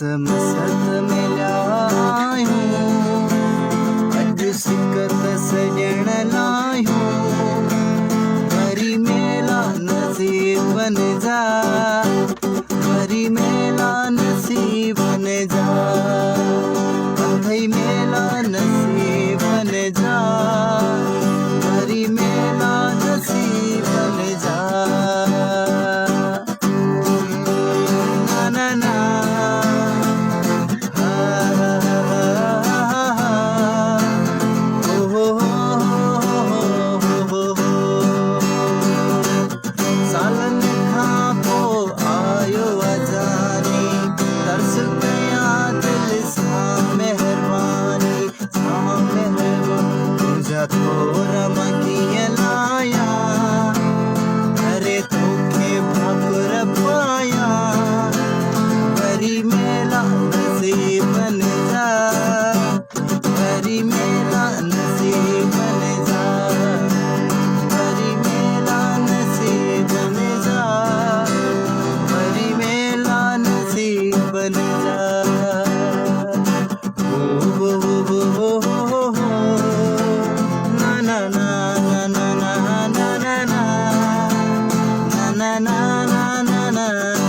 मसत मिल्या हूँ, अज सिकत सजण लायूं, वरी मेला नसीब बन जा, वरी मेला नसीब बन जा, वरी मेला नसीब बन जा, वरी मेला नसीब बन जा। ना ना सालन खां पोइ आयो अजानी, तरस कया दिल सां महिरबानी, सां महिरबानी तुंहिंजा थोर मां कीअं लाया, अरे तोखे भाकुर पाया, वरी मेला नसीब बन जा, वरी मेला नसीब बन जा, वरी मेला नसीब बन जा, वरी मेला नसीब बन जा। ना ना ना ना ना ना ना ना ना ना ना ना ना ना